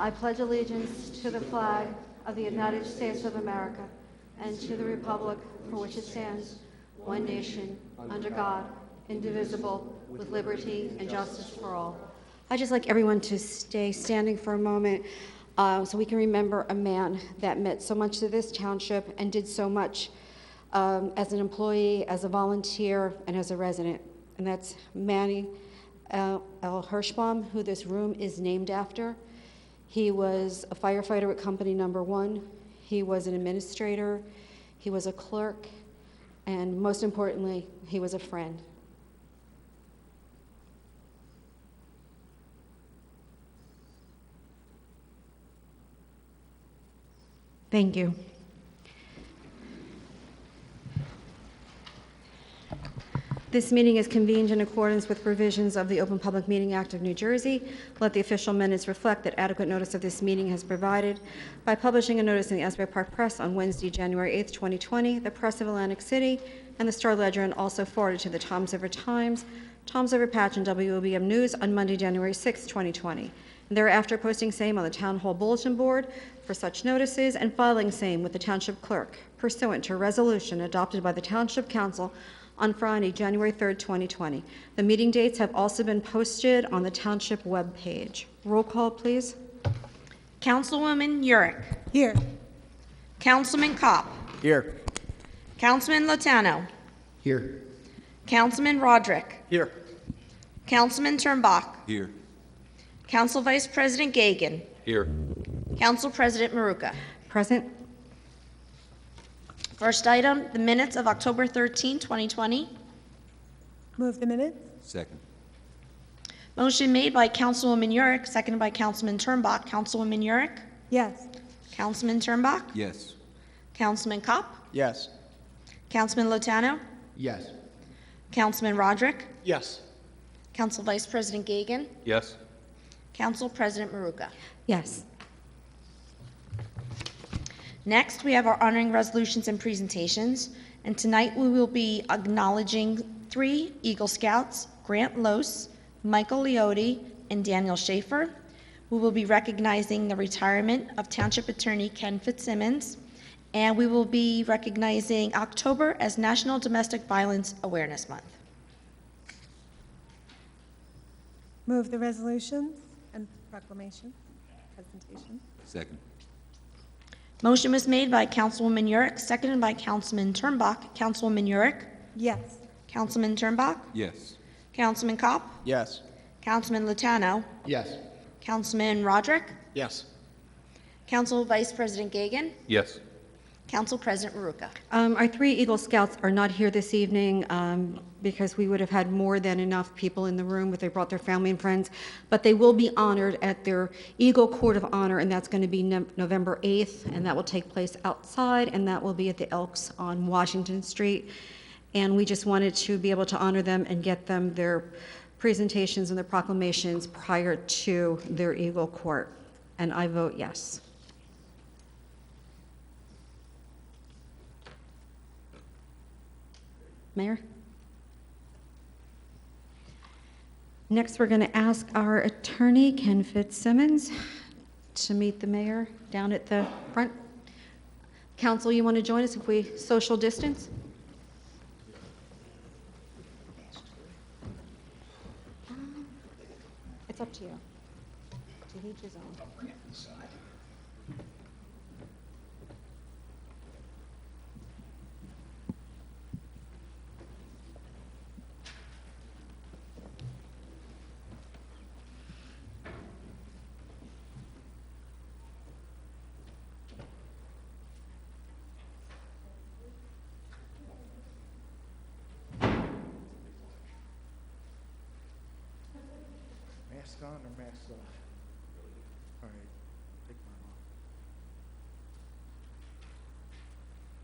I pledge allegiance to the flag of the United States of America and to the republic for which it stands, one nation, under God, indivisible, with liberty and justice for all. I'd just like everyone to stay standing for a moment so we can remember a man that meant so much to this township and did so much as an employee, as a volunteer, and as a resident. And that's Manny L. Hirschbaum, who this room is named after. He was a firefighter at Company Number 1. He was an administrator. He was a clerk. And most importantly, he was a friend. Thank you. This meeting is convened in accordance with provisions of the Open Public Meeting Act of New Jersey. Let the official minutes reflect that adequate notice of this meeting has provided by publishing a notice in the Asbury Park Press on Wednesday, January 8th, 2020, the Press of Atlantic City, and the Star Ledger, and also forwarded to the Toms River Times, Toms River Patch, and WOBM News on Monday, January 6th, 2020. And thereafter posting same on the Town Hall Bulletin Board for such notices and filing same with the Township Clerk pursuant to a resolution adopted by the Township Council on Friday, January 3rd, 2020. The meeting dates have also been posted on the Township webpage. Roll call, please. Councilwoman Urick. Here. Councilman Kopp. Here. Councilman Lotano. Here. Councilman Roderick. Here. Councilman Turnbach. Here. Council Vice President Gagan. Here. Council President Maruka. Present. First item, the minutes of October 13, 2020. Move the minutes. Second. Motion made by Councilwoman Urick, seconded by Councilman Turnbach. Councilwoman Urick. Yes. Councilman Turnbach. Yes. Councilman Kopp. Yes. Councilman Lotano. Yes. Councilman Roderick. Yes. Council Vice President Gagan. Yes. Council President Maruka. Yes. Next, we have our honoring resolutions and presentations, and tonight we will be acknowledging 3 Eagle Scouts, Grant Lose, Michael Leotti, and Daniel Schaefer. We will be recognizing the retirement of Township Attorney Ken Fitzsimmons, and we will be recognizing October as National Domestic Violence Awareness Month. Move the resolutions and proclamation presentation. Second. Motion was made by Councilwoman Urick, seconded by Councilman Turnbach. Councilwoman Urick. Yes. Councilman Turnbach. Yes. Councilman Kopp. Yes. Councilman Lotano. Yes. Councilman Roderick. Yes. Council Vice President Gagan. Yes. Council President Maruka. Our 3 Eagle Scouts are not here this evening because we would have had more than enough people in the room if they brought their family and friends, but they will be honored at their Eagle Court of Honor, and that's going to be November 8th, and that will take place outside, and that will be at the Elks on Washington Street. And we just wanted to be able to honor them and get them their presentations and their proclamations prior to their Eagle Court, and I vote yes. Mayor? Next, we're going to ask our attorney, Ken Fitzsimmons, to meet the mayor down at the front. Council, you want to join us if we social distance? It's up to you. To each his own. Mask on or mask off? All right, take mine off.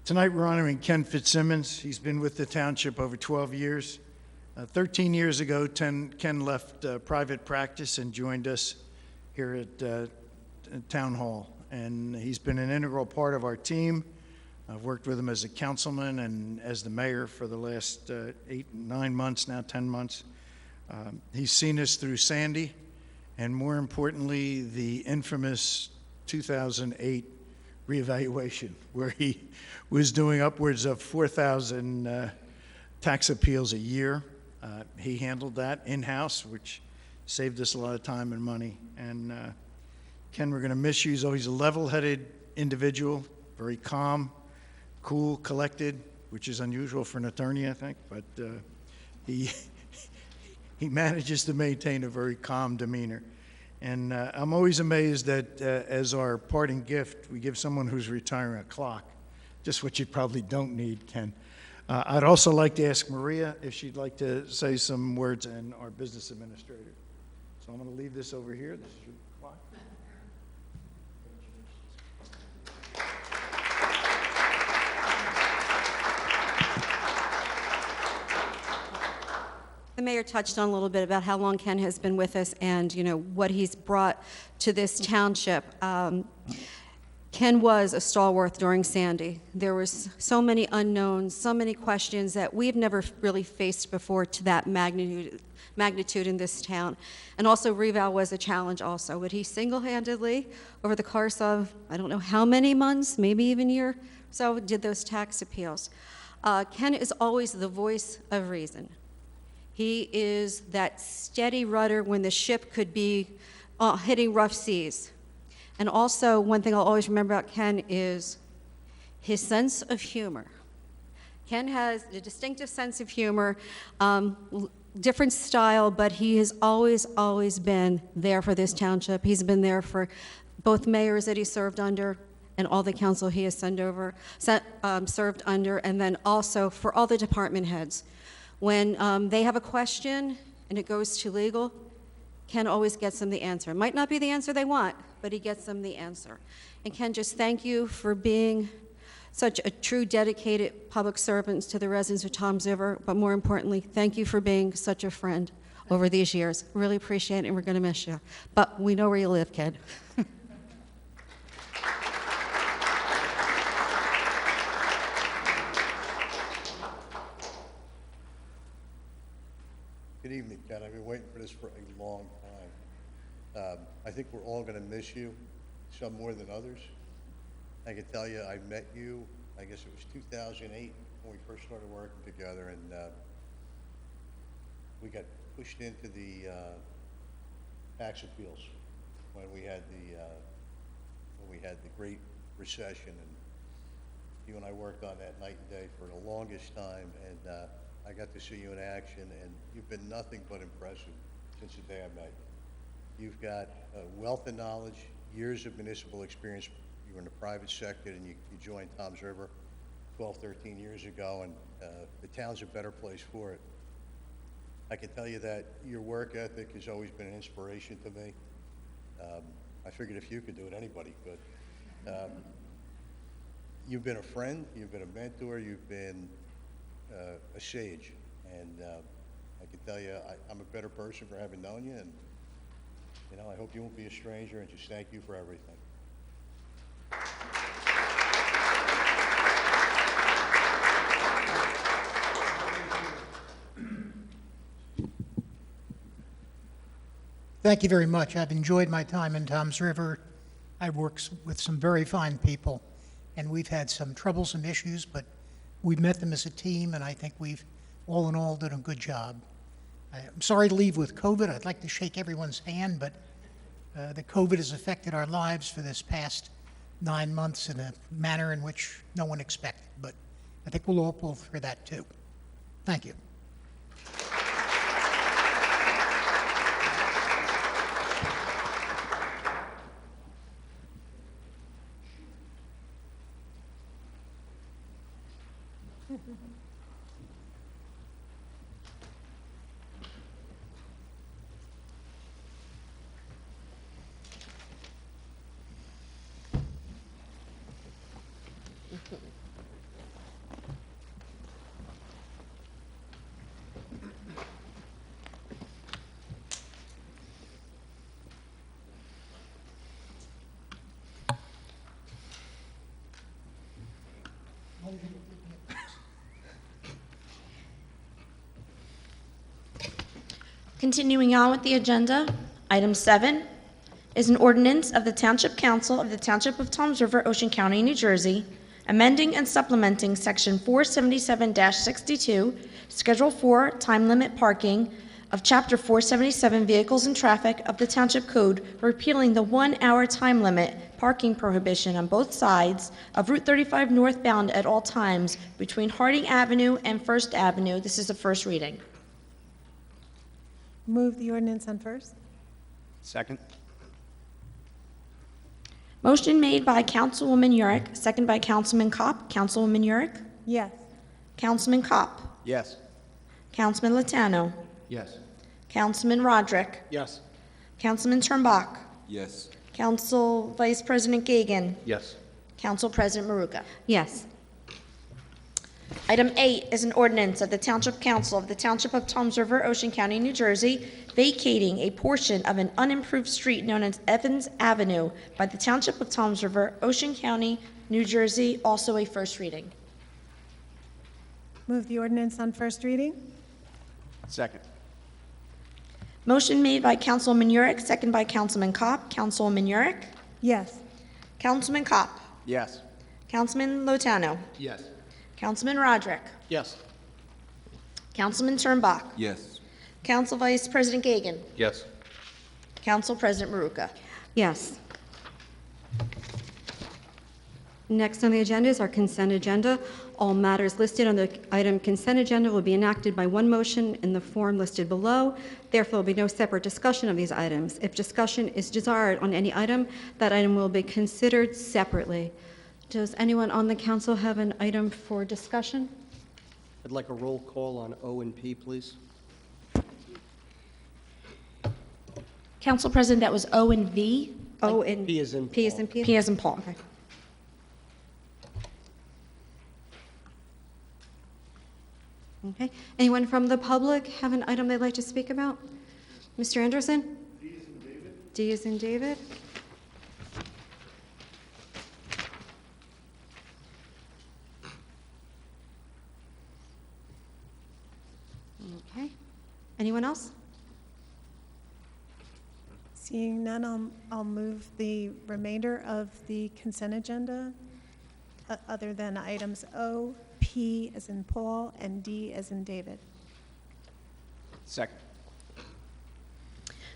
Tonight we're honoring Ken Fitzsimmons. He's been with the township over 12 years. 13 years ago, Ken left private practice and joined us here at Town Hall. And he's been an integral part of our team. I've worked with him as a councilman and as the mayor for the last 8, 9 months, now 10 months. He's seen us through Sandy, and more importantly, the infamous 2008 reevaluation, where he was doing upwards of 4,000 tax appeals a year. He handled that in-house, which saved us a lot of time and money. And Ken, we're going to miss you. He's always a level-headed individual, very calm, cool, collected, which is unusual for an attorney, I think, but he manages to maintain a very calm demeanor. And I'm always amazed that as our parting gift, we give someone who's retiring a clock, just what you probably don't need, Ken. I'd also like to ask Maria if she'd like to say some words, and our business administrator. So I'm going to leave this over here. This is your clock. The mayor touched on a little bit about how long Ken has been with us and, what he's brought to this township. Ken was a stalwart during Sandy. There was so many unknowns, so many questions that we've never really faced before to that magnitude in this town. And also, reval was a challenge also. But he single-handedly, over the course of, I don't know how many months, maybe even a year, so did those tax appeals. Ken is always the voice of reason. He is that steady rudder when the ship could be hitting rough seas. And also, one thing I'll always remember about Ken is his sense of humor. Ken has a distinctive sense of humor, different style, but he has always been there for this township. He's been there for both mayors that he served under and all the council he has served under, and then also for all the department heads. When they have a question and it goes to legal, Ken always gets them the answer. It might not be the answer they want, but he gets them the answer. And Ken, just thank you for being such a true dedicated public servant to the residents of Toms River, but more importantly, thank you for being such a friend over these years. Really appreciate it, and we're going to miss you. But we know where you live, Ken. Good evening, Ken. I've been waiting for this for a long time. I think we're all going to miss you, some more than others. I can tell you, I met you, I guess it was 2008 when we first started working together, and we got pushed into the tax appeals when we had the Great Recession, and you and I worked on that night and day for the longest time, and I got to see you in action, and you've been nothing but impressive since the day I met you. You've got a wealth of knowledge, years of municipal experience. You were in the private sector, and you joined Toms River 12, 13 years ago, and the town's a better place for it. I can tell you that your work ethic has always been an inspiration to me. I figured if you could do it, anybody could. You've been a friend, you've been a mentor, you've been a sage, and I can tell you I'm a better person for having known you, and I hope you won't be a stranger, and just thank you for everything. Thank you very much. I've enjoyed my time in Toms River. I've worked with some very fine people, and we've had some troublesome issues, but we've met them as a team, and I think we've, all in all, done a good job. I'm sorry to leave with COVID. I'd like to shake everyone's hand, but the COVID has affected our lives for this past 9 months in a manner in which no one expected, but I think we'll all pull through that too. Thank you. Continuing on with the agenda, Item 7 is an ordinance of the Township Council of the Township of Toms River, Ocean County, New Jersey, amending and supplementing Section 477-62, Schedule 4, Time Limit Parking of Chapter 477, Vehicles and Traffic of the Township Code, repealing the 1-hour time limit parking prohibition on both sides of Route 35 northbound at all times between Harding Avenue and First Avenue. This is a first reading. Move the ordinance on first. Second. Motion made by Councilwoman Yurick, second by Councilman Kopp. Councilwoman Yurick? Yes. Councilman Kopp? Yes. Councilman Latano? Yes. Councilman Roderick? Yes. Councilman Turnbach? Yes. Council Vice President Gagan? Yes. Council President Maruka? Yes. Item 8 is an ordinance of the Township Council of the Township of Toms River, Ocean County, New Jersey, vacating a portion of an unimproved street known as Evans Avenue by the Township of Toms River, Ocean County, New Jersey, also a first reading. Move the ordinance on first reading. Second. Motion made by Councilwoman Yurick, second by Councilman Kopp. Councilwoman Yurick? Yes. Councilman Kopp? Yes. Councilman Lotano? Yes. Councilman Roderick? Yes. Councilman Turnbach? Yes. Council Vice President Gagan? Yes. Council President Maruka? Yes. Next on the agenda is our consent agenda. All matters listed on the item consent agenda will be enacted by one motion in the form listed below. Therefore, there will be no separate discussion of these items. If discussion is desired on any item, that item will be considered separately. Does anyone on the council have an item for discussion? I'd like a roll call on O and P, please. Council President, that was O and V? O and P as in P as in Paul. Peter? P as in Paul. Okay. Okay. Anyone from the public have an item they'd like to speak about? Mr. Anderson? D as in David. D as in David. Okay. Anyone else? Seeing none, I'll move the remainder of the consent agenda, other than items O, P as in Paul, and D as in David. Second.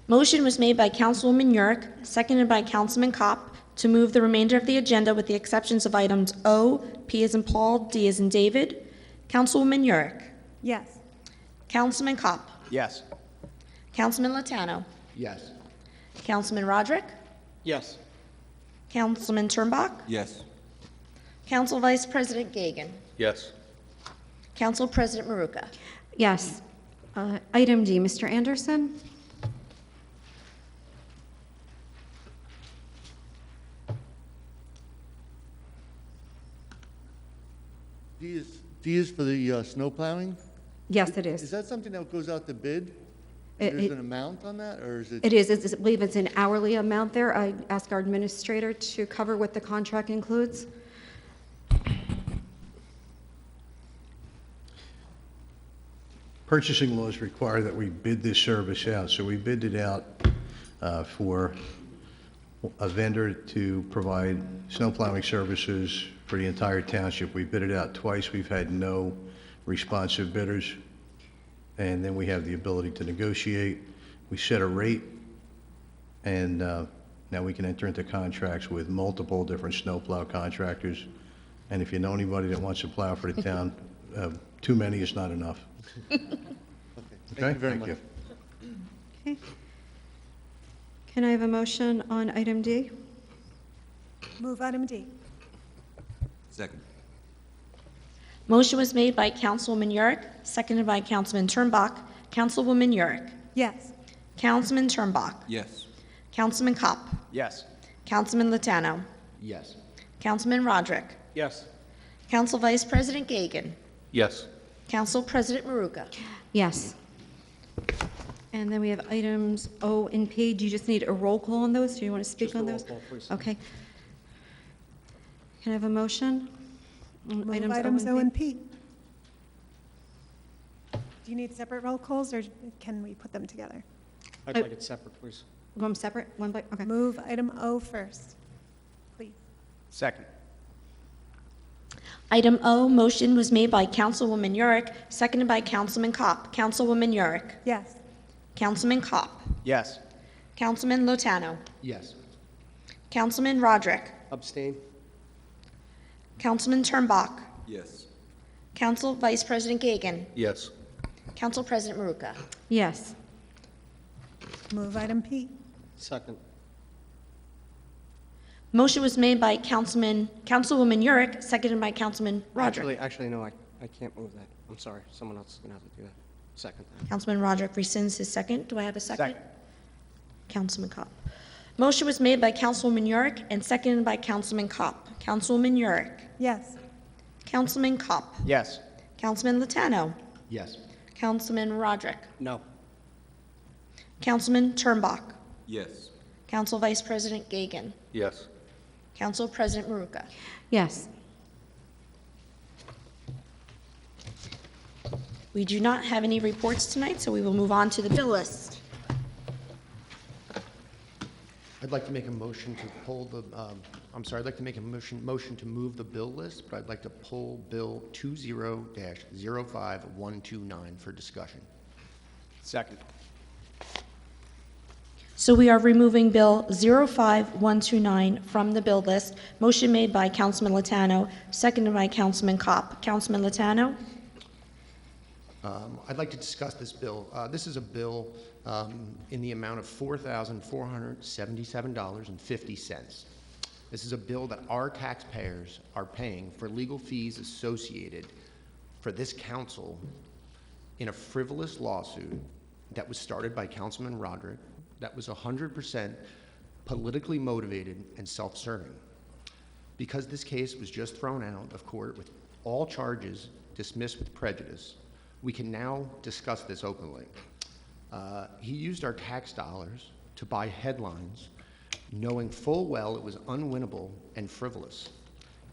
Motion was made by Councilwoman Yurick, seconded by Councilman Kopp, to move the remainder of the agenda with the exceptions of items O, P as in Paul, D as in David. Councilwoman Yurick. Yes. Councilman Kopp. Yes. Councilman Latano. Yes. Councilman Roderick. Yes. Councilman Turnbach. Yes. Council Vice President Gagan. Yes. Council President Maruka. Yes. Item D, Mr. Anderson? D is for the snow plowing? Yes, it Is is. that something that goes out to bid? It- There's it- an amount on that, or is it? It is. I believe it's an hourly amount there. I ask our administrator to cover what the contract includes. Purchasing laws require that we bid this service out, so we bid it out for a vendor to provide snow plowing services for the entire township. We bid it out twice. We've had no responsive bidders. And then we have the ability to negotiate. We set a rate, and now we can enter into contracts with multiple different snowplow contractors. And if you know anybody that wants to plow for the town, too many is not enough. Thank you very much. Okay. Can I have a motion on item D? Move item D. Second. Motion was made by Councilwoman Yurick, seconded by Councilman Turnbach. Councilwoman Yurick. Yes. Councilman Turnbach. Yes. Councilman Kopp. Yes. Councilman Latano. Yes. Councilman Roderick. Yes. Council Vice President Gagan. Yes. Council President Maruka. Yes. And then we have items O and P. Do you just need a roll call on those? Do you want to speak Just a on roll those? call, please. Okay. Can I have a motion? on Move items items O P? and P. Do you need separate roll calls, or can we put them together? I'd Oh. like it separate, please. Going separate, one by, okay. Move item O first, please. Second. Item O, motion was made by Councilwoman Yurick, seconded by Councilman Kopp. Councilwoman Yurick. Yes. Councilman Kopp. Yes. Councilman Lotano. Yes. Councilman Roderick. Abstain? Councilman Turnbach. Yes. Council Vice President Gagan. Yes. Council President Maruka. Yes. Move item P. Second. Motion was made by Councilwoman Yurick, seconded by Councilman Roderick. Actually, no, I can't move that. I'm sorry. Someone else is going to have to do that. Second. Councilman Roderick rescinds his second. Do I have a second? Second. Councilman Kopp. Motion was made by Councilwoman Yurick and seconded by Councilman Kopp. Councilwoman Yurick. Yes. Councilman Kopp. Yes. Councilman Lotano. Yes. Councilman Roderick. No. Councilman Turnbach. Yes. Council Vice President Gagan. Yes. Council President Maruka. Yes. We do not have any reports tonight, so we will move on to the bill list. I'd like to make a motion to pull the, I'd like to make a motion to move the bill list, but I'd like to pull Bill 20-05129 for discussion. Second. So we are removing Bill 05129 from the bill list. Motion made by Councilman Lotano, seconded by Councilman Kopp. Councilman Lotano? I'd like to discuss this bill. This is a bill in the amount of $4,477.50. This is a bill that our taxpayers are paying for legal fees associated for this council in a frivolous lawsuit that was started by Councilman Roderick, that was 100% politically motivated and self-serving. Because this case was just thrown out of court with all charges dismissed with prejudice, we can now discuss this openly. He used our tax dollars to buy headlines, knowing full well it was unwinnable and frivolous.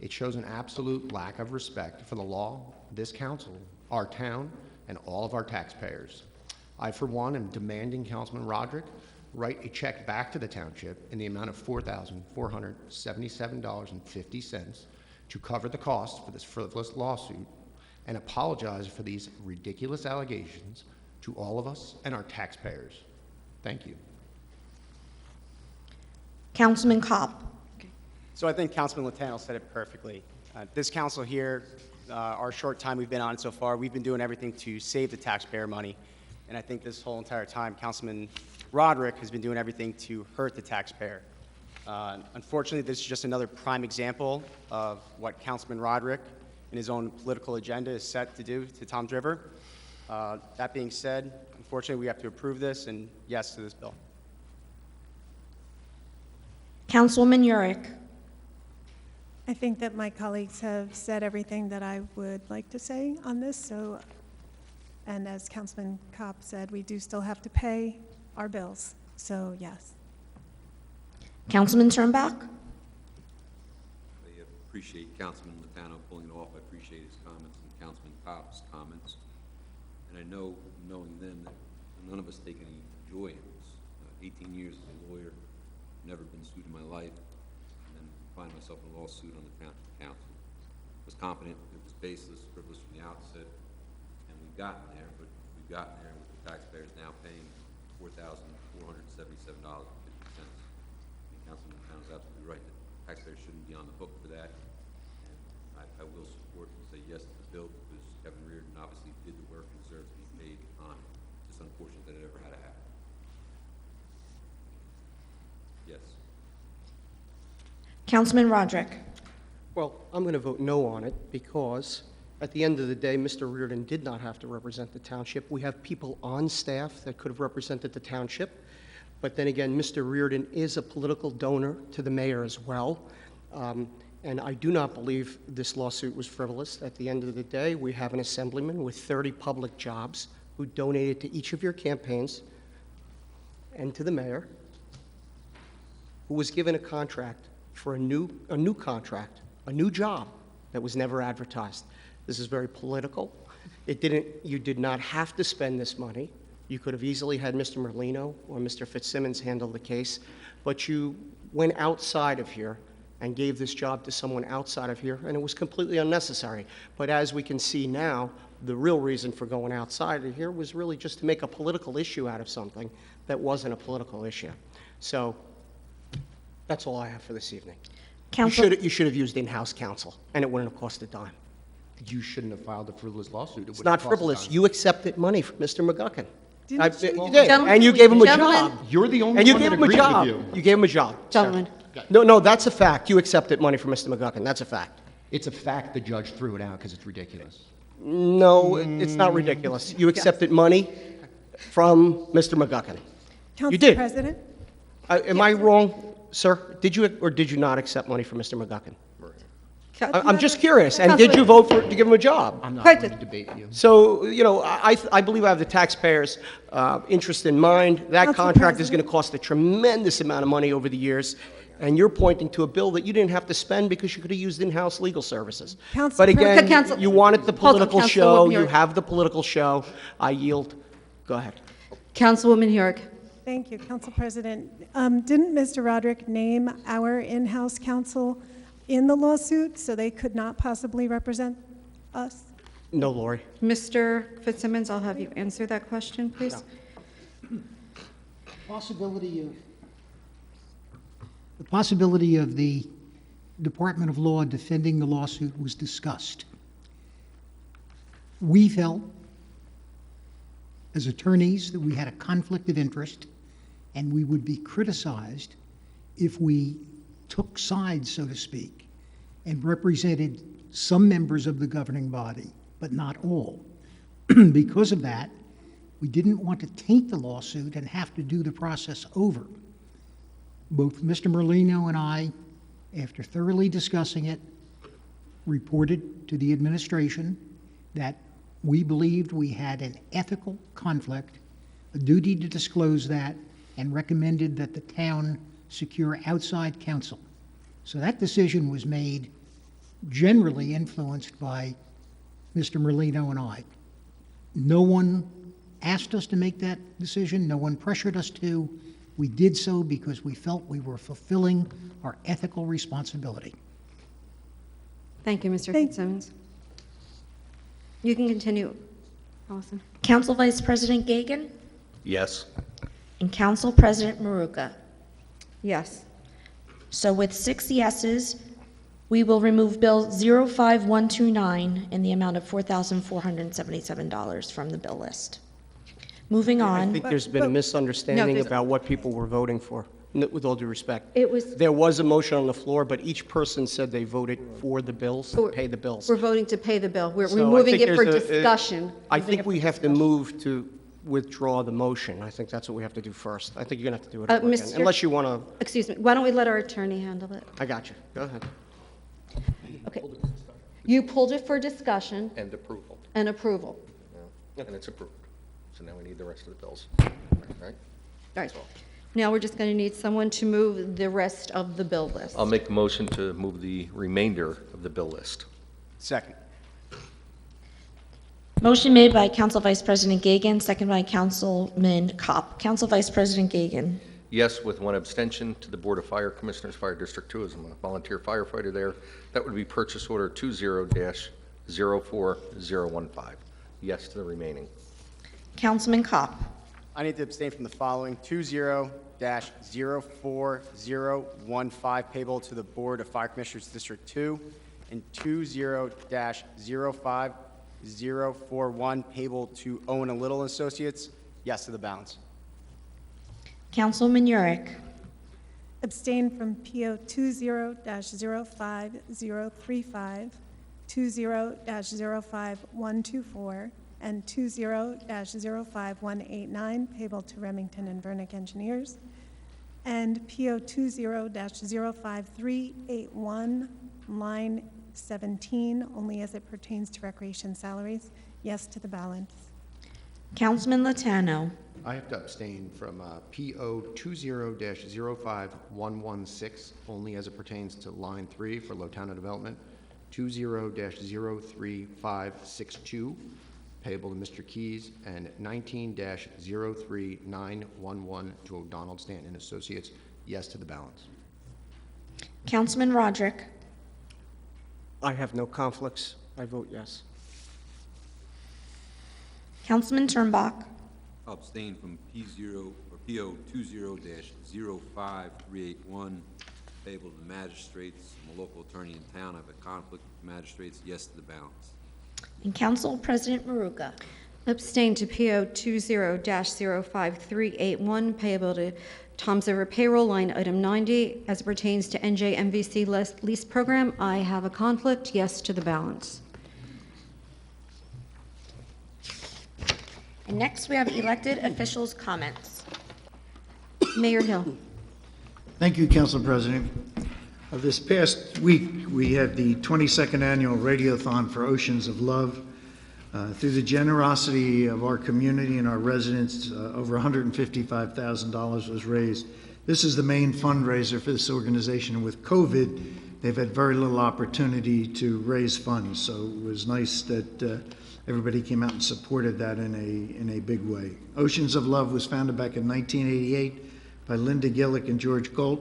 It shows an absolute lack of respect for the law, this council, our town, and all of our taxpayers. I, for one, am demanding Councilman Roderick write a check back to the township in the amount of $4,477.50 to cover the cost for this frivolous lawsuit and apologize for these ridiculous allegations to all of us and our taxpayers. Thank you. Councilman Kopp. So I think Councilman Lotano said it perfectly. This council here, our short time we've been on so far, we've been doing everything to save the taxpayer money. And I think this whole entire time, Councilman Roderick has been doing everything to hurt the taxpayer. Unfortunately, this is just another prime example of what Councilman Roderick and his own political agenda is set to do to Toms River. That being said, unfortunately, we have to approve this and yes to this bill. Councilwoman Yurick. I think that my colleagues have said everything that I would like to say on this, so, and as Councilman Kopp said, we do still have to pay our bills, so yes. Councilman Turnbach. I appreciate Councilman Lotano pulling it off. I appreciate his comments and Councilman Kopp's comments. And I know, knowing them, that none of us take any joy in this. 18 years as a lawyer, never been sued in my life, and then find myself in a lawsuit on the township council. I was confident it was baseless, frivolous from the outset, and we've gotten there, but we've gotten there with the taxpayers now paying $4,477.50. Councilman Lotano is absolutely right that taxpayers shouldn't be on the hook for that. And I will support and say yes to the bill because Kevin Reardon obviously did the work and deserves to be paid on it. It's just unfortunate that it ever had to happen. Yes. Councilman Roderick. Well, I'm going to vote no on it because at the end of the day, Mr. Reardon did not have to represent the township. We have people on staff that could have represented the township. But then again, Mr. Reardon is a political donor to the mayor as well. And I do not believe this lawsuit was frivolous. At the end of the day, we have an assemblyman with 30 public jobs who donated to each of your campaigns and to the mayor, who was given a contract for a new contract, a new job that was never advertised. This is very political. You did not have to spend this money. You could have easily had Mr. Merlino or Mr. Fitzsimmons handle the case, but you went outside of here and gave this job to someone outside of here, and it was completely unnecessary. But as we can see now, the real reason for going outside of here was really just to make a political issue out of something that wasn't a political issue. So that's all I have for this evening. Counsel, You should have used in-house counsel, and it wouldn't have cost a dime. You shouldn't have filed a frivolous lawsuit. It's not frivolous. You accepted money from Mr. McGuckin. Didn't You you? did, and you gave him a Gentlemen. job. You're the only And you one gave that him a agreed job. with you. You gave him a job. sir. Gentlemen. No, that's a fact. You accepted money from Mr. McGuckin. That's a fact. It's a fact the judge threw it out because it's ridiculous. No, it's not ridiculous. You accepted money from Mr. McGuckin. Council did. President? Am I wrong, sir? Did you or did you not accept money from Mr. McGuckin? I'm just curious. And did you vote to give him a job? I'm not President. going to debate you. So, I believe I have the taxpayers' interest in mind. That Council contract is going President. to cost a tremendous amount of money over the years, and you're pointing to a bill that you didn't have to spend because you could have used in-house legal services. Council But President. again, Council- you wanted the Hold on, political Councilwoman show. You York. have the political show. I yield. Go ahead. Councilwoman York. Thank you, Council President. Didn't Mr. Roderick name our in-house counsel in the lawsuit, so they could not possibly represent us? No, Lori. Mr. Fitzsimmons, I'll have you answer that question, please. The possibility of the Department of Law defending the lawsuit was discussed. We felt, as attorneys, that we had a conflict of interest, and we would be criticized if we took sides, so to speak, and represented some members of the governing body, but not all. Because of that, we didn't want to taint the lawsuit and have to do the process over. Both Mr. Merlino and I, after thoroughly discussing it, reported to the administration that we believed we had an ethical conflict, a duty to disclose that, and recommended that the town secure outside counsel. So that decision was made generally influenced by Mr. Merlino and I. No one asked us to make that decision. No one pressured us to. We did so because we felt we were fulfilling our ethical responsibility. Thank you, Mr. Thank- Fitzsimmons. You can continue, Allison. Council Vice President Gagan, Yes. and Council President Maruka. Yes. So with 6 yeses, we will remove Bill 05129 in the amount of $4,477 from the bill list. Moving I on, think there's been a but- misunderstanding there's- about what people were voting for, with all due respect. It was, There was a motion on the floor, but each person said they voted for the bills, to pay the bills. we're voting to pay the bill. We're So I removing think it for there's a- discussion. I think we have to move to withdraw the motion. I think that's what we have to do first. I think you're going to have to do it over again, Mr. unless you want to, Excuse me, why don't we let our attorney handle it? I got you. Go ahead. Okay. You pulled it for discussion And approval, and approval. and it's approved. So now we need the rest of the bills, right? All right. Now we're just going to need someone to move the rest of the bill list. I'll make a motion to move the remainder of the bill list. Second. motion made by Council Vice President Gagan, second by Councilman Kopp. Council Vice President Gagan. Yes, with one abstention to the Board of Fire Commissioners, Fire District 2, as I'm a volunteer firefighter there. That would be purchase order 20-04015. Yes to the remaining. Councilman Kopp. I need to abstain from the following: 20-04015 payable to the Board of Fire Commissioners District 2, and 20-05041 payable to Owen and Little Associates. Yes to the balance. Councilman Yurick. Abstain from PO 20-05035, 20-05124, and 20-05189 payable to Remington and Vernick Engineers, and PO 20-05381, line 17, only as it pertains to recreation salaries. Yes to the balance. Councilman Latano. I have to abstain from PO 20-05116, only as it pertains to line 3 for Lotana Development, 20-03562, payable to Mr. Keys, and 19-03911 to O'Donnell Stanton and Associates. Yes to the balance. Councilman Roderick. I have no conflicts. I vote yes. Councilman Turnbach. I'll abstain from P0 or PO 20-05381, payable to the magistrates. I'm a local attorney in town. I have a conflict with magistrates. Yes to the balance. And Council President Maruka. Abstain to PO 20-05381, payable to Tom's River Payroll, line item 90, as it pertains to NJMVC lease program. I have a conflict. Yes to the balance. And next, we have elected officials' comments. Mayor Hill. Thank you, Council President. This past week, we had the 22nd Annual Radiothon for Oceans of Love. Through the generosity of our community and our residents, over $155,000 was raised. This is the main fundraiser for this organization, and with COVID, they've had very little opportunity to raise funds, so it was nice that everybody came out and supported that in a big way. Oceans of Love was founded back in 1988 by Linda Gillick and George Golt,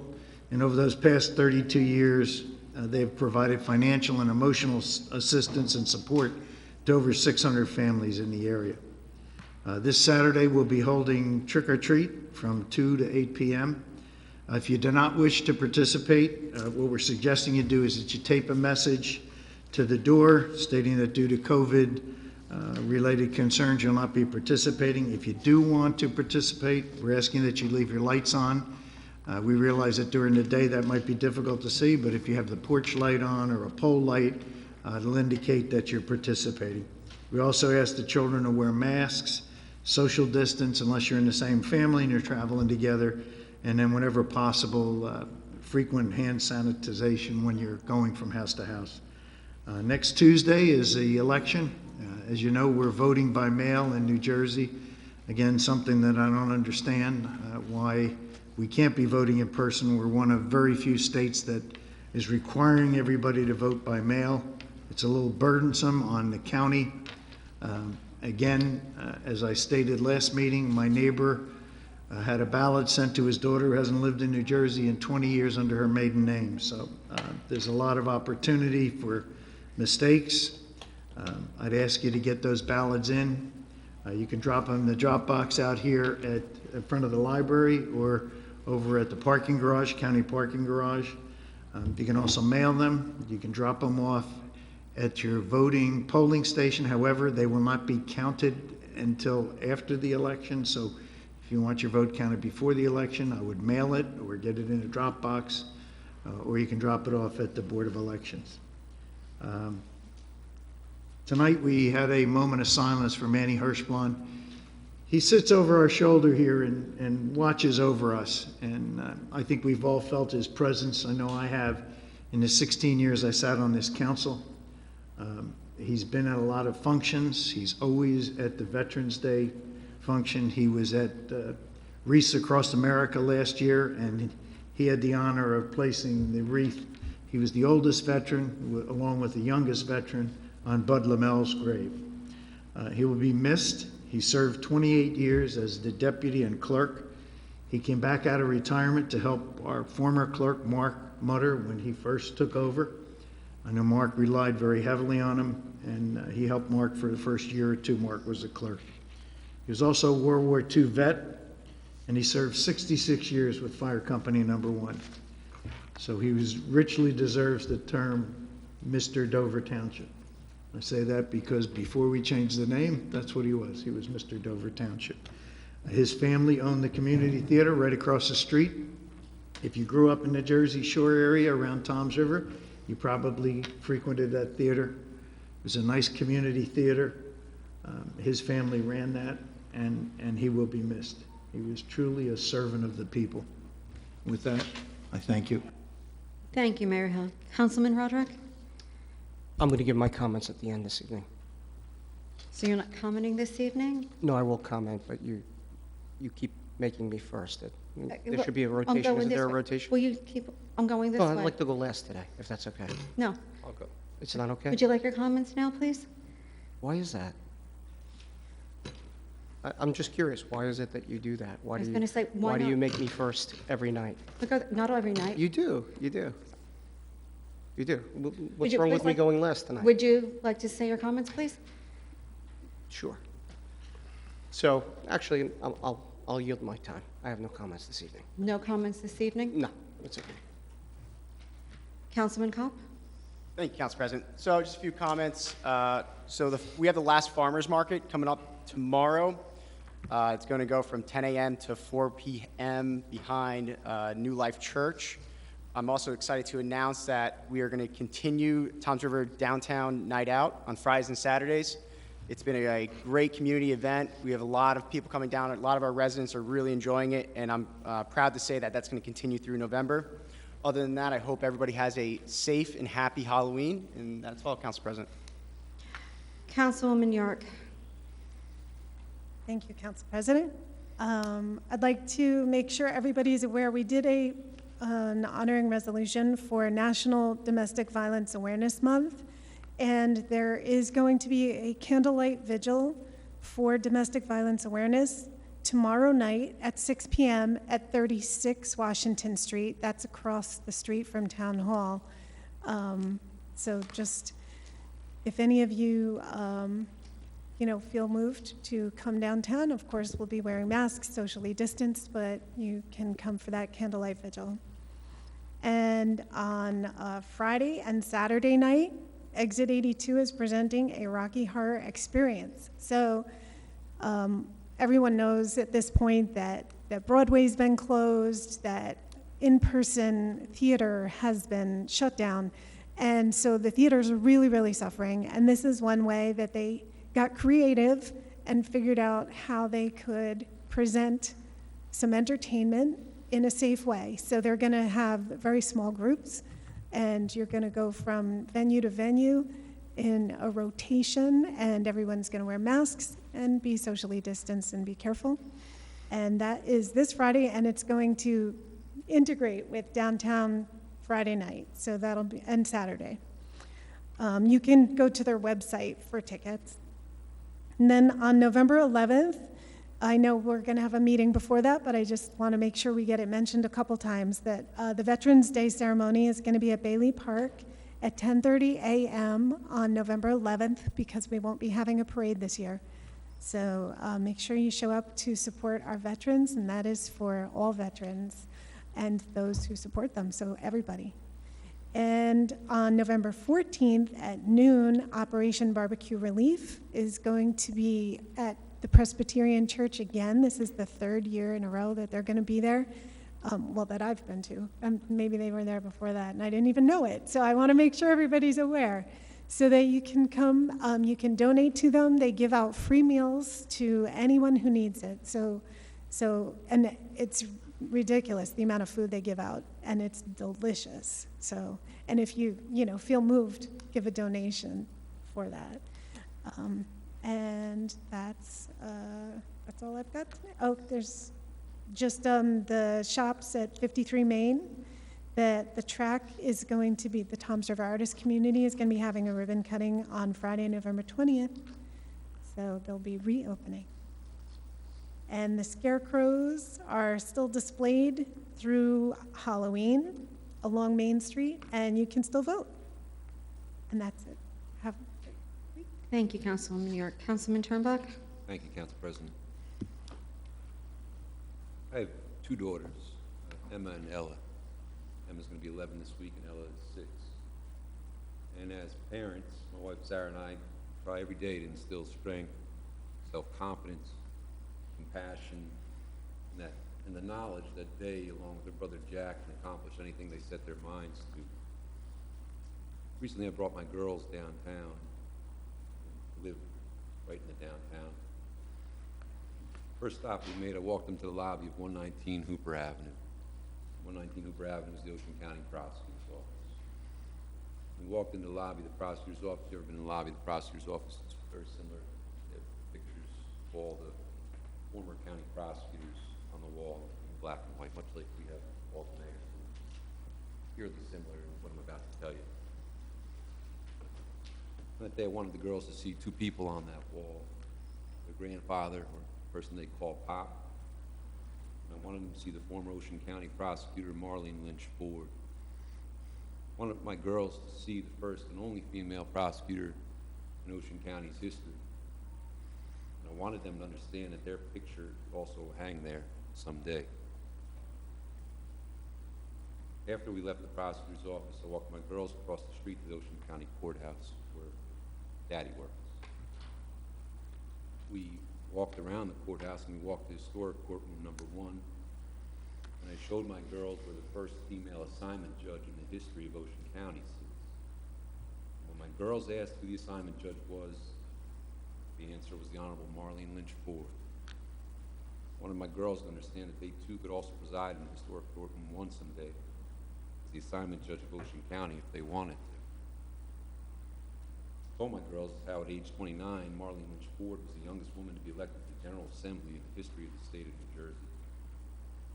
and over those past 32 years, they've provided financial and emotional assistance and support to over 600 families in the area. This Saturday, we'll be holding Trick or Treat from 2 to 8 p.m. If you do not wish to participate, what we're suggesting you do is that you tape a message to the door stating that due to COVID related concerns, you'll not be participating. If you do want to participate, we're asking that you leave your lights on. We realize that during the day that might be difficult to see, but if you have the porch light on or a pole light, it'll indicate that you're participating. We also ask the children to wear masks, social distance unless you're in the same family and you're traveling together, and then whenever possible, frequent hand sanitization when you're going from house to house. Next Tuesday is the election. As you know, we're voting by mail in New Jersey. Again, something that I don't understand why we can't be voting in person. We're one of very few states that is requiring everybody to vote by mail. It's a little burdensome on the county. Again, as I stated last meeting, my neighbor had a ballot sent to his daughter who hasn't lived in New Jersey in 20 years under her maiden name. So there's a lot of opportunity for mistakes. I'd ask you to get those ballots in. You can drop them in the drop box out here in front of the library or over at the parking garage, county parking garage. You can also mail them. You can drop them off at your voting polling station. However, they will not be counted until after the election. So if you want your vote counted before the election, I would mail it or get it in a drop box, or you can drop it off at the Board of Elections. Tonight we had a moment of silence for Manny Hirschblond. He sits over our shoulder here and watches over us, and I think we've all felt his presence. I know I have in the 16 years I sat on this council. He's been at a lot of functions. He's always at the Veterans Day function. He was at Wreaths Across America last year, and he had the honor of placing the wreath. He was the oldest veteran, along with the youngest veteran, on Bud Lamel's grave. He will be missed. He served 28 years as the deputy and clerk. He came back out of retirement to help our former clerk, Mark Mutter, when he first took over. I know Mark relied very heavily on him, and he helped Mark for the first year or two Mark was the clerk. He was also a World War II vet, and he served 66 years with Fire Company No. 1. So he richly deserves the term Mr. Dover Township. I say that because before we changed the name, that's what he was. He was Mr. Dover Township. His family owned the community theater right across the street. If you grew up in the Jersey Shore area around Tom's River, you probably frequented that theater. It was a nice community theater. His family ran that, and he will be missed. He was truly a servant of the people. With that, I thank you. Thank you, Mayor Hill. Councilman Roderick? I'm going to give my comments at the end this evening. So you're not commenting this evening? No, I will comment, but you keep making me first. There should be a rotation. I'm going Isn't this there a way. rotation? Will you keep, I'm going this No, way. I'd like to go last today, if that's okay. No. I'll go. It's not okay? Would you like your comments now, please? Why is that? I'm just curious, why is it that you do that? Why I was do you- gonna say, why Why do you not? make me first every night? Because, not every night. You do, you do. You do. What's you wrong please with me like- going last tonight? Would you like to say your comments, please? Sure. So, actually, I'll yield my time. I have no comments this evening. No comments this evening? No, it's okay. Councilman Kopp? Thank you, Council President. So just a few comments. We have the last farmers market coming up tomorrow. It's going to go from 10 a.m. to 4 p.m. behind New Life Church. I'm also excited to announce that we are going to continue Toms River Downtown Night Out on Fridays and Saturdays. It's been a great community event. We have a lot of people coming down. A lot of our residents are really enjoying it, and I'm proud to say that that's going to continue through November. Other than that, I hope everybody has a safe and happy Halloween, and that's all, Council President. Councilwoman York? Thank you, Council President. I'd like to make sure everybody's aware, we did an honoring resolution for National Domestic Violence Awareness Month, and there is going to be a candlelight vigil for domestic violence awareness tomorrow night at 6 p.m. at 36 Washington Street. That's across the street from Town Hall. So just, if any of you, feel moved to come downtown, of course, we'll be wearing masks, socially distanced, but you can come for that candlelight vigil. And on Friday and Saturday night, Exit 82 is presenting a Rocky Horror Experience. So everyone knows at this point that Broadway's been closed, that in-person theater has been shut down. And so the theaters are really, really suffering. And this is one way that they got creative and figured out how they could present some entertainment in a safe way. So they're going to have very small groups, and you're going to go from venue to venue in a rotation, and everyone's going to wear masks and be socially distanced and be careful. And that is this Friday, and it's going to integrate with downtown Friday night, so that'll be, and Saturday. You can go to their website for tickets. And then on November 11th, I know we're going to have a meeting before that, but I just want to make sure we get it mentioned a couple times, that the Veterans Day ceremony is going to be at Bailey Park at 10:30 a.m. on November 11th, because we won't be having a parade this year. So make sure you show up to support our veterans, and that is for all veterans and those who support them, so everybody. And on November 14th at noon, Operation Barbecue Relief is going to be at the Presbyterian Church again. This is the third year in a row that they're going to be there, that I've been to. Maybe they were there before that, and I didn't even know it. So I want to make sure everybody's aware so that you can come, you can donate to them. They give out free meals to anyone who needs it. And it's ridiculous, the amount of food they give out, and it's delicious. So, and if you feel moved, give a donation for that. And that's all I've got today. Oh, there's just the shops at 53 Main, that the track is going to be, the Toms River Artist Community is going to be having a ribbon cutting on Friday, November 20th. So they'll be reopening. And the scarecrows are still displayed through Halloween along Main Street, and you can still vote. And that's it. Thank you, Councilwoman York. Councilman Turnbuck? Thank you, Council President. I have two daughters, Emma and Ella. Emma's going to be 11 this week, and Ella is 6. And as parents, my wife Sarah and I try every day to instill strength, self-confidence, compassion, and the knowledge that they, along with their brother Jack, can accomplish anything they set their minds to. Recently, I brought my girls downtown. Live right in the downtown. First stop we made, I walked them to the lobby of 119 Hooper Avenue. 119 Hooper Avenue is the Ocean County Prosecutor's Office. We walked into the lobby of the prosecutor's office. You ever been in the lobby of the prosecutor's office? It's very similar. They have pictures of all the former county prosecutors on the wall in black and white, much like we have alternators. Eerily similar in what I'm about to tell you. That day, I wanted the girls to see two people on that wall, their grandfather or person they call Pop. And I wanted them to see the former Ocean County prosecutor, Marlene Lynch Ford. I wanted my girls to see the first and only female prosecutor in Ocean County's history. And I wanted them to understand that their picture will also hang there someday. After we left the prosecutor's office, I walked my girls across the street to the Ocean County Courthouse where Daddy works. We walked around the courthouse and we walked to historic courtroom number 1. And I showed my girls where the first female assignment judge in the history of Ocean County sits. When my girls asked who the assignment judge was, the answer was the Honorable Marlene Lynch Ford. I wanted my girls to understand that they too could also preside in the historic courtroom 1 someday as the assignment judge of Ocean County if they wanted to. I told my girls how at age 29, Marlene Lynch Ford was the youngest woman to be elected to the General Assembly in the history of the state of New Jersey.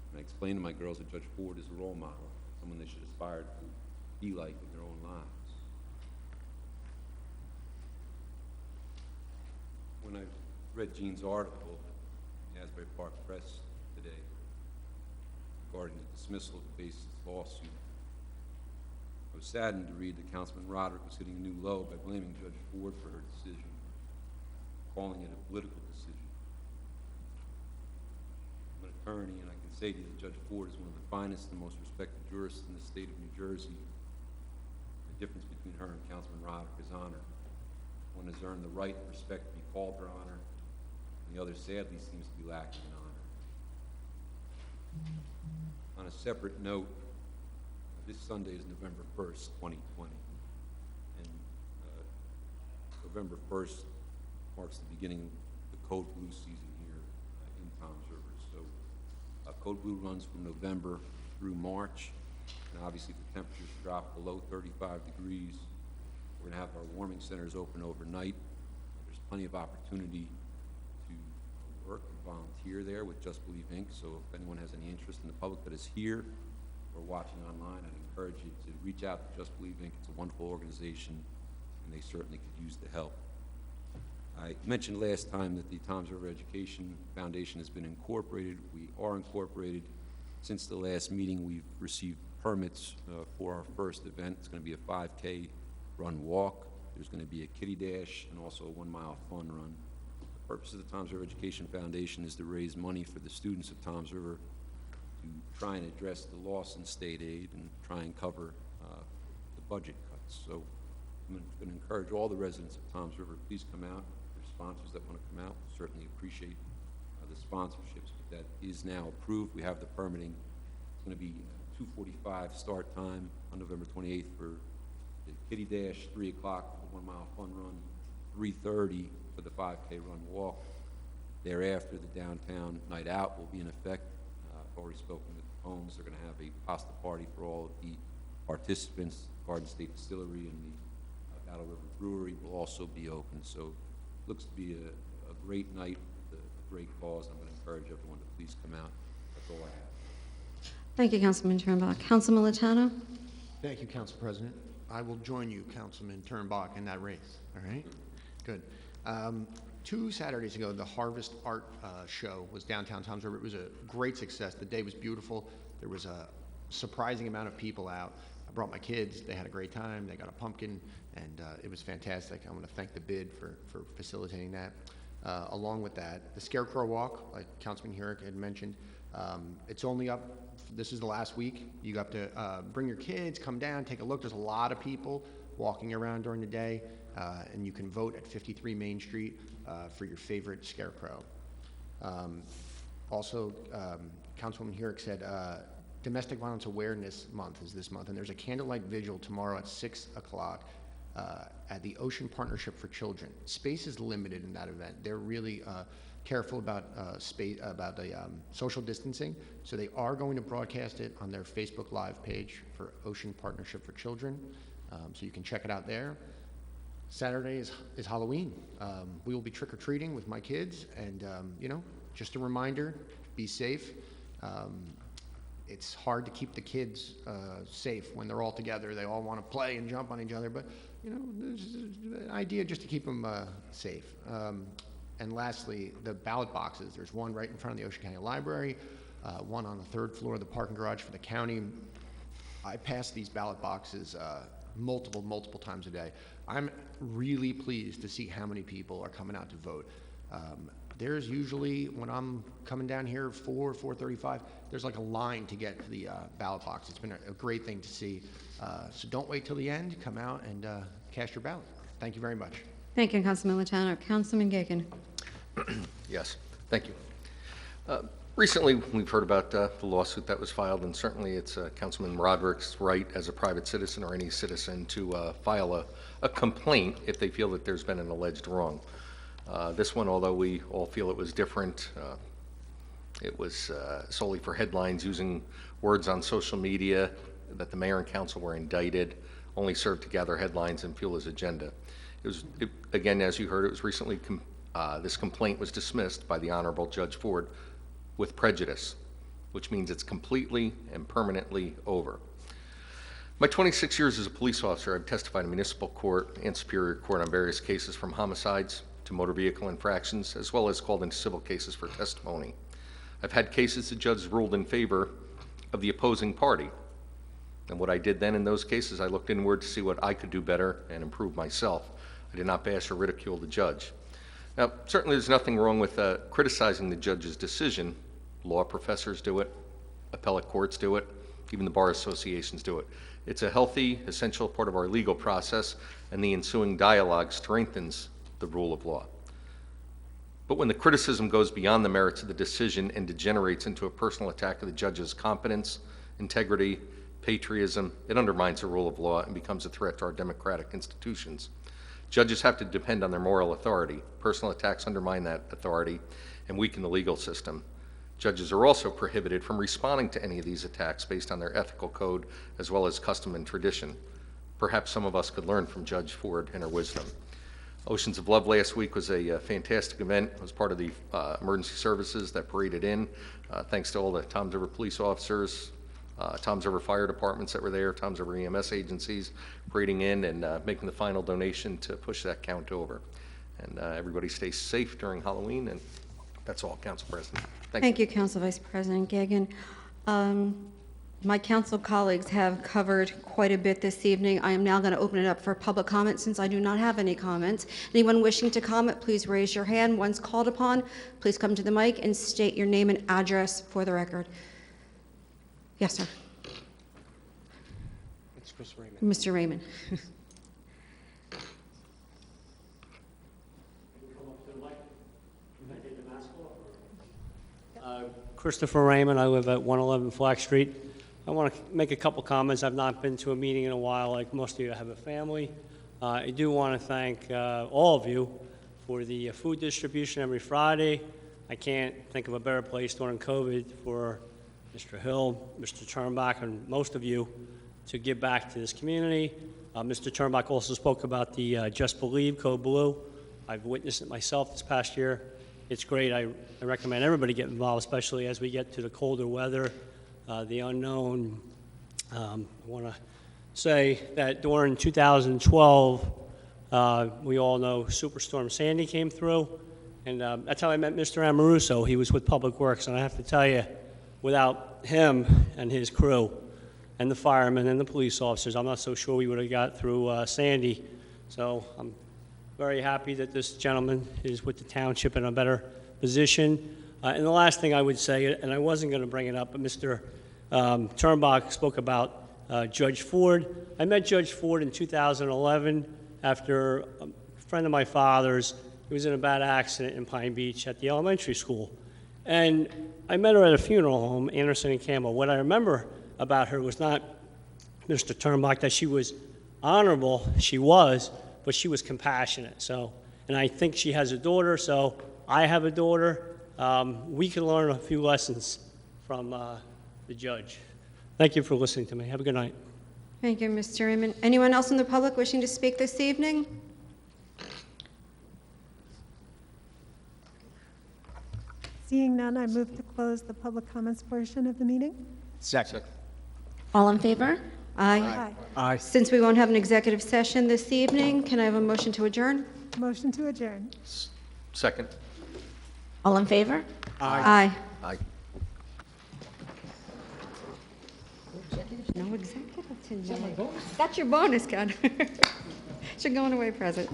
And I explained to my girls that Judge Ford is a role model, someone they should aspire to be like in their own lives. When I read Jean's article in the Asbury Park Press today regarding the dismissal of the baseless lawsuit, I was saddened to read that Councilman Roderick was hitting a new low by blaming Judge Ford for her decision, calling it a political decision. I'm an attorney, and I can say to you that Judge Ford is one of the finest and most respected jurists in the state of New Jersey. The difference between her and Councilman Roderick is honor. One has earned the right and respect to be called her honor, and the other sadly seems to be lacking in honor. On a separate note, this Sunday is November 1st, 2020, and November 1st marks the beginning of the Code Blue season here in Toms River. So Code Blue runs from November through March, and obviously if the temperatures drop below 35 degrees, we're going to have our warming centers open overnight. There's plenty of opportunity to work and volunteer there with Just Believe Inc. So if anyone has any interest in the public that is here or watching online, I'd encourage you to reach out to Just Believe Inc. It's a wonderful organization, and they certainly could use the help. I mentioned last time that the Toms River Education Foundation has been incorporated. We are incorporated. Since the last meeting, we've received permits for our first event. It's going to be a 5K run walk. There's going to be a kiddie dash and also a 1-mile fun run. The purpose of the Toms River Education Foundation is to raise money for the students of Toms River to try and address the loss in state aid and try and cover the budget cuts. So I'm going to encourage all the residents of Toms River, please come out. There's sponsors that want to come out. We'll certainly appreciate the sponsorships, but that is now approved. We have the permitting. It's going to be 2:45 start time on November 28th for the kiddie dash, 3 o'clock for the 1-mile fun run, 3:30 for the 5K run walk. Thereafter, the downtown night out will be in effect. I've already spoken with the Homes. They're going to have a pasta party for all of the participants. Garden State Distillery and the Battle River Brewery will also be open. So it looks to be a great night, a great cause. I'm going to encourage everyone to please come out. That's all I have. Thank you, Councilman Turnbull. Councilman Latano? Thank you, Council President. I will join you, Councilman Turnbach, in that race, all right? Good. 2 Saturdays ago, the Harvest Art Show was downtown Toms River. It was a great success. The day was beautiful. There was a surprising amount of people out. I brought my kids. They had a great time. They got a pumpkin, and it was fantastic. I want to thank the BID for facilitating that. Along with that, the Scarecrow Walk, like Councilman Herrick had mentioned, it's only up. This is the last week. You have to bring your kids, come down, take a look. There's a lot of people walking around during the day, and you can vote at 53 Main Street for your favorite scarecrow. Also, Councilwoman Herrick said Domestic Violence Awareness Month is this month, and there's a candlelight vigil tomorrow at 6 o'clock at the Ocean Partnership for Children. Space is limited in that event. They're really careful about the social distancing, so they are going to broadcast it on their Facebook Live page for Ocean Partnership for Children, so you can check it out there. Saturday is Halloween. We will be trick-or-treating with my kids, and just a reminder, be safe. It's hard to keep the kids safe when they're all together. They all want to play and jump on each other, but there's an idea just to keep them safe. And lastly, the ballot boxes. There's one right in front of the Ocean County Library, one on the third floor of the parking garage for the county. I pass these ballot boxes multiple times a day. I'm really pleased to see how many people are coming out to vote. There's usually, when I'm coming down here, 4:35, there's like a line to get to the ballot box. It's been a great thing to see. So don't wait till the end. Come out and cast your ballot. Thank you very much. Thank you, Councilman Latano. Councilman Gagan. Yes, thank you. Recently, we've heard about the lawsuit that was filed, and certainly it's Councilman Roderick's right as a private citizen or any citizen to file a complaint if they feel that there's been an alleged wrong. This one, although we all feel it was different, it was solely for headlines using words on social media that the mayor and council were indicted, only served to gather headlines and fuel his agenda. Again, as you heard, it was recently, this complaint was dismissed by the Honorable Judge Ford with prejudice, which means it's completely and permanently over. My 26 years as a police officer, I've testified in municipal court and superior court on various cases from homicides to motor vehicle infractions, as well as called into civil cases for testimony. I've had cases the judge ruled in favor of the opposing party. And what I did then in those cases, I looked inward to see what I could do better and improve myself. I did not bash or ridicule the judge. Now, certainly there's nothing wrong with criticizing the judge's decision. Law professors do it, appellate courts do it, even the bar associations do it. It's a healthy, essential part of our legal process, and the ensuing dialogue strengthens the rule of law. But when the criticism goes beyond the merits of the decision and degenerates into a personal attack of the judge's competence, integrity, patriotism, it undermines the rule of law and becomes a threat to our democratic institutions. Judges have to depend on their moral authority. Personal attacks undermine that authority and weaken the legal system. Judges are also prohibited from responding to any of these attacks based on their ethical code as well as custom and tradition. Perhaps some of us could learn from Judge Ford and her wisdom. Oceans of Love last week was a fantastic event. It was part of the emergency services that paraded in. Thanks to all the Toms River police officers, Toms River fire departments that were there, Toms River EMS agencies parading in and making the final donation to push that count over. And everybody stay safe during Halloween, and that's all, Council President. Thank you, Council Vice President Gagan. My council colleagues have covered quite a bit this evening. I am now going to open it up for public comment since I do not have any comments. Anyone wishing to comment, please raise your hand. Once called upon, please come to the mic and state your name and address for the record. Yes, sir. It's Chris Raymond. Mr. Raymond. Christopher Raymond. I live at 111 Flack Street. I want to make a couple comments. I've not been to a meeting in a while, like most of you. I have a family. I do want to thank all of you for the food distribution every Friday. I can't think of a better place during COVID for Mr. Hill, Mr. Turnbach, and most of you to give back to this community. Mr. Turnbach also spoke about the Just Believe Code Blue. I've witnessed it myself this past year. It's great. I recommend everybody get involved, especially as we get to the colder weather, the unknown. I want to say that during 2012, we all know Superstorm Sandy came through, and that's how I met Mr. Amoruso. He was with Public Works, and I have to tell you, without him and his crew and the firemen and the police officers, I'm not so sure we would have got through Sandy. So I'm very happy that this gentleman is with the township in a better position. And the last thing I would say, and I wasn't going to bring it up, but Mr. Turnbach spoke about Judge Ford. I met Judge Ford in 2011 after a friend of my father's. He was in a bad accident in Pine Beach at the elementary school. And I met her at a funeral home, Anderson and Campbell. What I remember about her was not Mr. Turnbach, that she was honorable, she was, but she was compassionate. So, and I think she has a daughter, so I have a daughter. We can learn a few lessons from the judge. Thank you for listening to me. Have a good night. Thank you, Mr. Raymond. Anyone else in the public wishing to speak this evening? Seeing none, I move to close the public comments portion of the meeting. Second. All in favor? Aye. Aye. Since we won't have an executive session this evening, can I have a motion to adjourn? Motion to adjourn. Second. All in favor? Aye. Aye. No executive tonight. That's your bonus, Ken. It's your going away present.